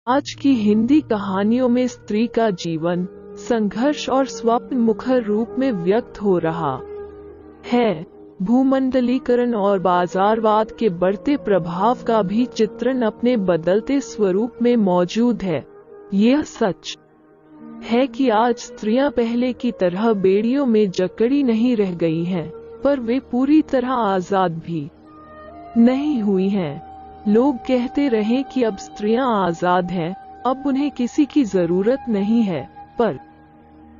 आज की हिंदी कहानियों में स्त्री का जीवन, संघर्ष और स्वप्न मुखर रूप में व्यक्त हो रहा है। भूमंडलीकरण और बाजारवाद के बढ़ते प्रभाव का भी चित्रण अपने बदलते स्वरूप में मौजूद है। यह सच है कि आज स्त्रियां पहले की तरह बेड़ियों में जकड़ी नहीं रह गई हैं, पर वे पूरी तरह आजाद भी नहीं हुई हैं। लोग कहते रहे कि अब स्त्रियां आजाद हैं, अब उन्हें किसी की जरूरत नहीं है, पर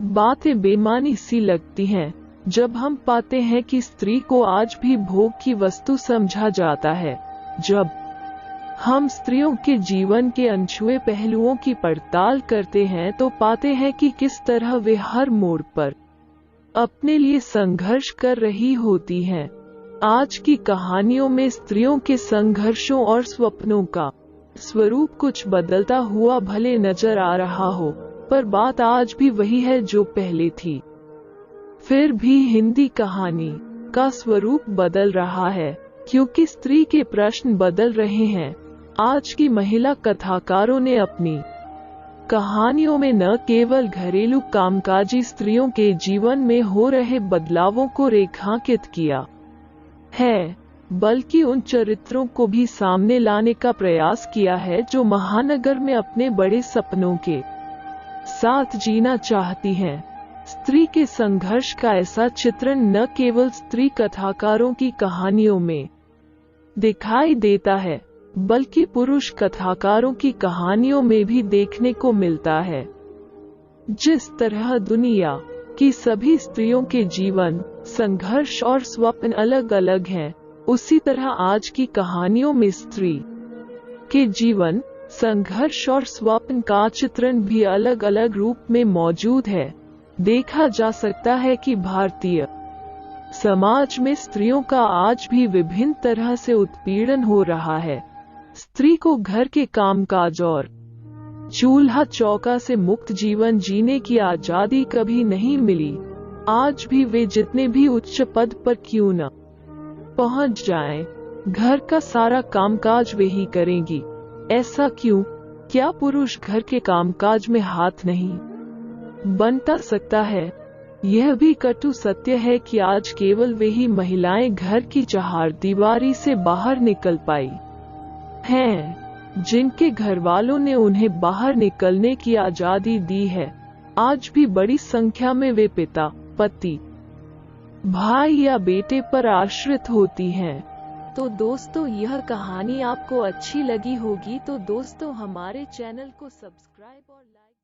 बातें बेमानी सी लगती हैं जब हम पाते हैं कि स्त्री को आज भी भोग की वस्तु समझा जाता है। जब हम स्त्रियों के जीवन के अनछुए पहलुओं की पड़ताल करते हैं तो पाते हैं कि किस तरह वे हर मोड़ पर अपने लिए संघर्ष कर रही होती हैं। आज की कहानियों में स्त्रियों के संघर्षों और स्वप्नों का स्वरूप कुछ बदलता हुआ भले नजर आ रहा हो, पर बात आज भी वही है जो पहले थी। फिर भी हिंदी कहानी का स्वरूप बदल रहा है, क्योंकि स्त्री के प्रश्न बदल रहे हैं। आज की महिला कथाकारों ने अपनी कहानियों में न केवल घरेलू कामकाजी स्त्रियों के जीवन में हो रहे बदलावों को रेखांकित किया है, बल्कि उन चरित्रों को भी सामने लाने का प्रयास किया है जो महानगर में अपने बड़े सपनों के साथ जीना चाहती हैं। स्त्री के संघर्ष का ऐसा चित्रण न केवल स्त्री कथाकारों की कहानियों में दिखाई देता है, बल्कि पुरुष कथाकारों की कहानियों में भी देखने को मिलता है। जिस तरह दुनिया की सभी स्त्रियों के जीवन, संघर्ष और स्वप्न अलग अलग हैं, उसी तरह आज की कहानियों में स्त्री के जीवन, संघर्ष और स्वप्न का चित्रण भी अलग अलग रूप में मौजूद है। देखा जा सकता है कि भारतीय समाज में स्त्रियों का आज भी विभिन्न तरह से उत्पीड़न हो रहा है। स्त्री को घर के कामकाज और चूल्हा चौका से मुक्त जीवन जीने की आजादी कभी नहीं मिली। आज भी वे जितने भी उच्च पद पर क्यों न पहुंच जाएं, घर का सारा कामकाज वे ही करेंगी। ऐसा क्यों? क्या पुरुष घर के कामकाज में हाथ नहीं बंटा सकता है? यह भी कटु सत्य है कि आज केवल वे ही महिलाएं घर की चहारदीवारी से बाहर निकल पाई हैं, जिनके घर वालों ने उन्हें बाहर निकलने की आजादी दी है। आज भी बड़ी संख्या में वे पिता, पति, भाई या बेटे पर आश्रित होती हैं। तो दोस्तों, यह कहानी आपको अच्छी लगी होगी तो दोस्तों हमारे चैनल को सब्सक्राइब और लाइक